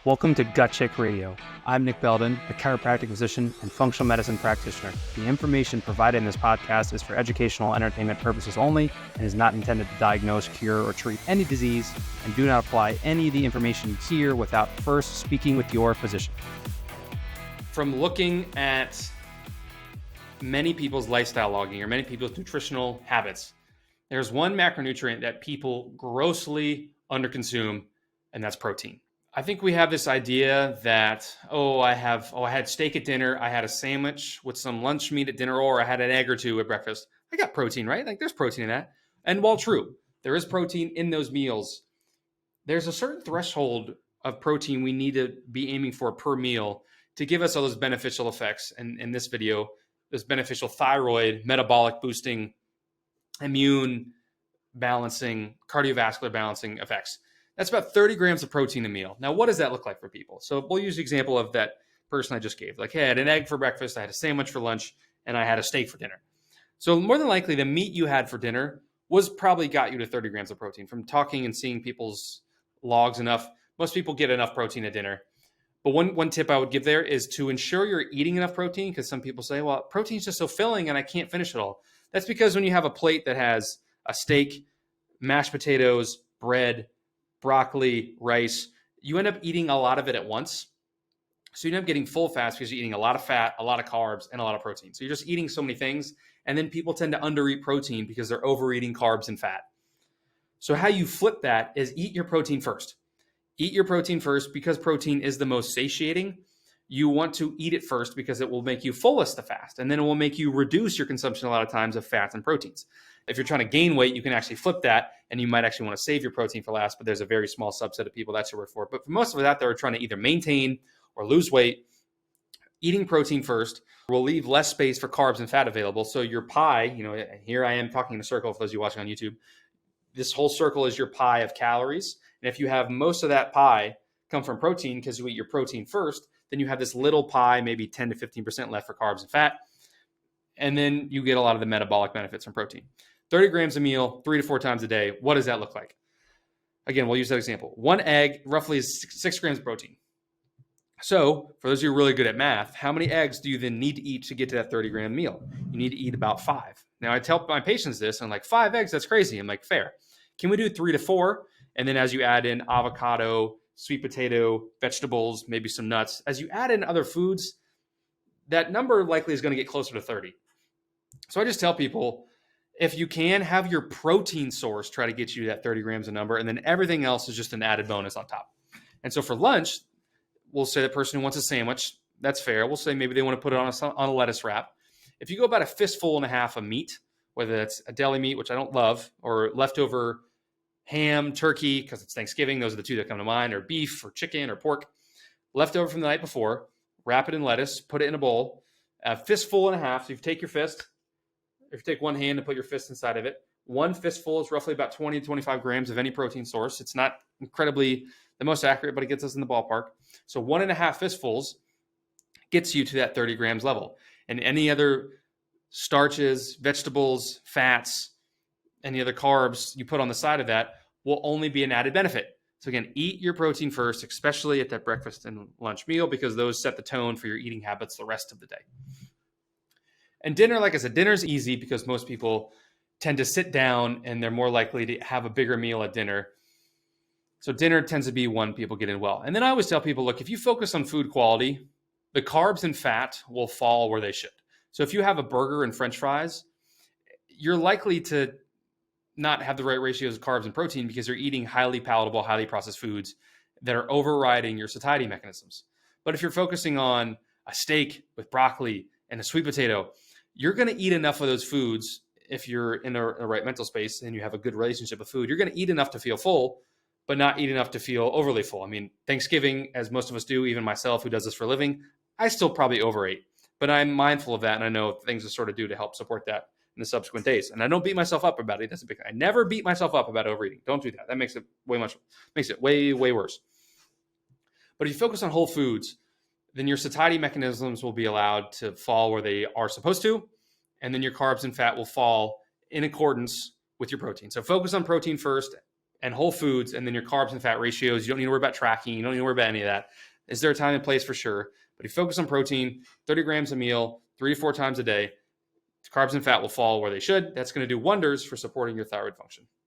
Welcome to Gut Check Radio. I'm Nick Belden, a chiropractic physician and functional medicine practitioner. The information provided in this podcast is for educational entertainment purposes only and is not intended to diagnose, cure, or treat any disease, and do not apply any of the information you hear without first speaking with your physician. From looking at many people's lifestyle logging or many people's nutritional habits, there's one macronutrient that people grossly underconsume, and that's protein. I think we have this idea that, I had steak at dinner, I had a sandwich with some lunch meat at dinner, or I had an egg or two at breakfast. I got protein, right? Like there's protein in that. And while true, there is protein in those meals, there's a certain threshold of protein we need to be aiming for per meal to give us all those beneficial effects. And in this video, those beneficial thyroid, metabolic boosting, immune balancing, cardiovascular balancing effects. That's about 30 grams of protein a meal. Now, what does that look like for people? So we'll use the example of that person I just gave. Like, hey, I had an egg for breakfast, I had a sandwich for lunch, and I had a steak for dinner. So more than likely, the meat you had for dinner was probably got you to 30 grams of protein. From talking and seeing people's logs enough, most people get enough protein at dinner. But one tip I would give there is to ensure you're eating enough protein, because some people say, well, protein is just so filling and I can't finish it all. That's because when you have a plate that has a steak, mashed potatoes, bread, broccoli, rice, you end up eating a lot of it at once. So you end up getting full fast because you're eating a lot of fat, a lot of carbs, and a lot of protein. So you're just eating so many things. And then people tend to undereat protein because they're overeating carbs and fat. So how you flip that is eat your protein first. Eat your protein first because protein is the most satiating. You want to eat it first because it will make you fullest the fast. And then it will make you reduce your consumption a lot of times of fats and proteins. If you're trying to gain weight, you can actually flip that, and you might actually want to save your protein for last, but there's a very small subset of people that should work for it. But for most of us out there are trying to either maintain or lose weight, eating protein first will leave less space for carbs and fat available. So your pie, here I am talking in a circle for those of you watching on YouTube. This whole circle is your pie of calories. And if you have most of that pie come from protein because you eat your protein first, then you have this little pie, maybe 10 to 15% left for carbs and fat. And then you get a lot of the metabolic benefits from protein. 30 grams a meal, 3 to 4 times a day. What does that look like? Again, we'll use that example. One egg roughly is 6 grams of protein. So for those of you really good at math, how many eggs do you then need to eat to get to that 30 gram meal? You need to eat about 5. Now I tell my patients this, and I'm like, 5 eggs, that's crazy. I'm like, fair. Can we do 3 to 4? And then as you add in avocado, sweet potato, vegetables, maybe some nuts, as you add in other foods, that number likely is going to get closer to 30. So I just tell people, if you can, have your protein source try to get you that 30 grams a number, and then everything else is just an added bonus on top. And so for lunch, we'll say the person who wants a sandwich, that's fair. We'll say maybe they want to put it on a lettuce wrap. If you go about a fistful and a half of meat, whether that's a deli meat, which I don't love, or leftover ham, turkey, because it's Thanksgiving, those are the two that come to mind, or beef or chicken or pork, leftover from the night before, wrap it in lettuce, put it in a bowl, a fistful and a half. So if you take your fist, if you take one hand and put your fist inside of it, one fistful is roughly about 20 to 25 grams of any protein source. It's not incredibly the most accurate, but it gets us in the ballpark. So 1.5 fistfuls gets you to that 30 grams level. And any other starches, vegetables, fats, any other carbs you put on the side of that will only be an added benefit. So again, eat your protein first, especially at that breakfast and lunch meal, because those set the tone for your eating habits the rest of the day. And dinner, like I said, dinner's easy because most people tend to sit down and they're more likely to have a bigger meal at dinner. So dinner tends to be one people get in well. And then I always tell people, look, if you focus on food quality, the carbs and fat will fall where they should. So if you have a burger and French fries, you're likely to not have the right ratios of carbs and protein because you're eating highly palatable, highly processed foods that are overriding your satiety mechanisms. But if you're focusing on a steak with broccoli and a sweet potato, you're going to eat enough of those foods. If you're in a right mental space and you have a good relationship with food, you're going to eat enough to feel full, but not eat enough to feel overly full. I mean, Thanksgiving, as most of us do, even myself who does this for a living, I still probably overate, but I'm mindful of that. And I know things to sort of do to help support that in the subsequent days. And I don't beat myself up about it. That's a big thing. I never beat myself up about overeating. Don't do that. That makes it way worse. But if you focus on whole foods, then your satiety mechanisms will be allowed to fall where they are supposed to. And then your carbs and fat will fall in accordance with your protein. So focus on protein first and whole foods, and then your carbs and fat ratios, you don't need to worry about tracking. You don't need to worry about any of that. Is there a time and place? For sure. But if you focus on protein, 30 grams a meal, 3 to 4 times a day, carbs and fat will fall where they should. That's going to do wonders for supporting your thyroid function.